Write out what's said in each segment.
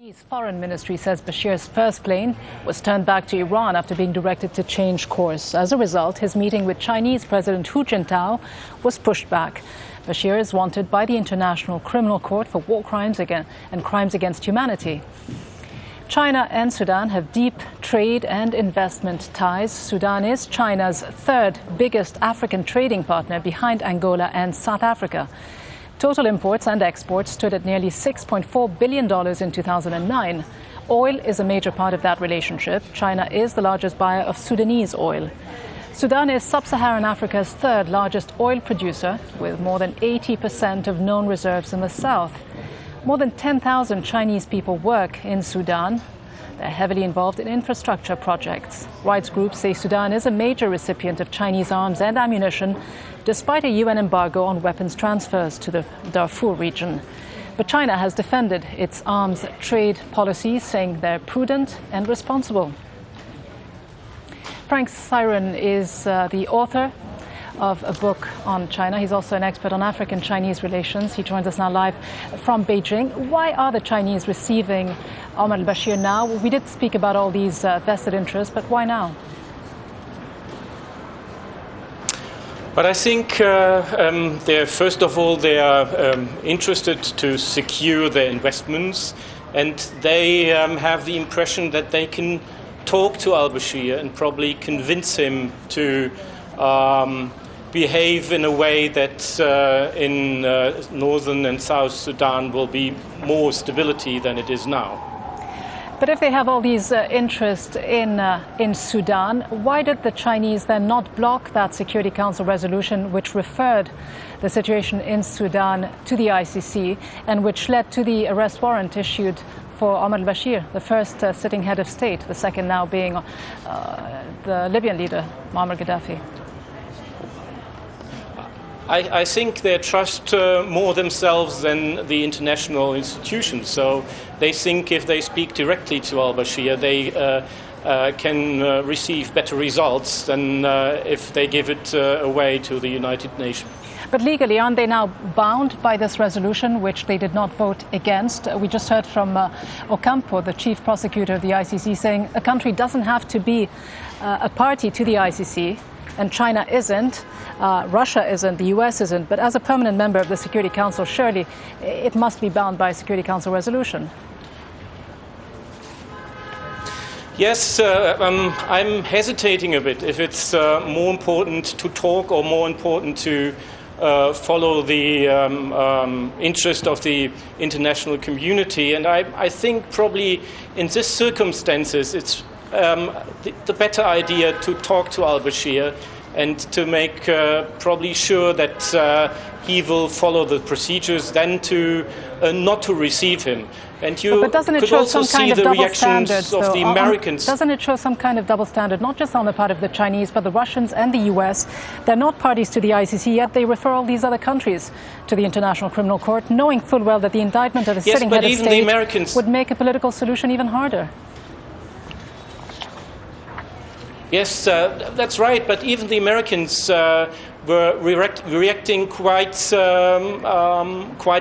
Chinese Foreign Ministry says Bashir's first plane was turned back to Iran after being directed to change course. As a result, his meeting with Chinese President Hu Jintao was pushed back. Bashir is wanted by the International Criminal Court for war crimes and crimes against humanity. China and Sudan have deep trade and investment ties. Sudan is China's third biggest African trading partner behind Angola and South Africa. Total imports and exports stood at nearly $6.4 billion in 2009. Oil is a major part of that relationship. China is the largest buyer of Sudanese oil. Sudan is sub-Saharan Africa's third largest oil producer, with more than 80% of known reserves in the south. More than 10,000 Chinese people work in Sudan. They're heavily involved in infrastructure projects. Rights groups say Sudan is a major recipient of Chinese arms and ammunition, despite a UN embargo on weapons transfers to the Darfur region. But China has defended its arms trade policies, saying they're prudent and responsible. Frank Sieren is the author of a book on China. He's also an expert on African-Chinese relations. He joins us now live from Beijing. Why are the Chinese receiving Omar al-Bashir now? We did speak about all these vested interests, but why now? But I think, first of all, they are interested to secure their investments, and they have the impression that they can talk to al-Bashir and probably convince him to behave in a way that in northern and south Sudan will be more stability than it is now. But if they have all these interests in Sudan, why did the Chinese then not block that Security Council resolution which referred the situation in Sudan to the ICC and which led to the arrest warrant issued for Omar al-Bashir, the first sitting head of state, the second now being the Libyan leader, Muammar Gaddafi? I think they trust more themselves than the international institutions. So they think if they speak directly to al-Bashir, they can receive better results than if they give it away to the United Nations. But legally, aren't they now bound by this resolution, which they did not vote against? We just heard from Ocampo, the chief prosecutor of the ICC, saying a country doesn't have to be a party to the ICC. And China isn't, Russia isn't, the US isn't, but as a permanent member of the Security Council, surely it must be bound by a Security Council resolution. Yes, I'm hesitating a bit if it's more important to talk or more important to follow the interest of the international community. And I think probably in these circumstances it's the better idea to talk to al-Bashir and to make probably sure that he will follow the procedures than to not to receive him. And you could also see the reactions of the Americans. Doesn't it show some kind of double standard, not just on the part of the Chinese, but the Russians and the US? They're not parties to the ICC, yet they refer all these other countries to the International Criminal Court, knowing full well that the indictment of a sitting head of state would make a political solution even harder. Yes, that's right. But even the Americans were reacting quite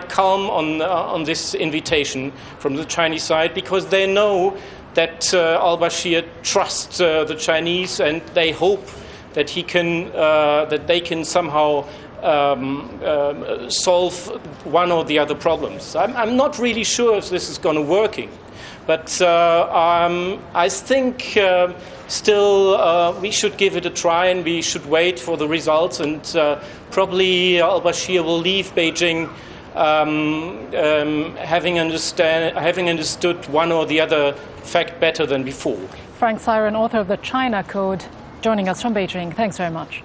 calm on this invitation from the Chinese side, because they know that al-Bashir trusts the Chinese, and they hope that they can somehow solve one or the other problems. I'm not really sure if this is going to working. But I think still we should give it a try, and we should wait for the results. And probably al-Bashir will leave Beijing having understood one or the other fact better than before. Frank Sieren, author of the China Code, joining us from Beijing. Thanks very much.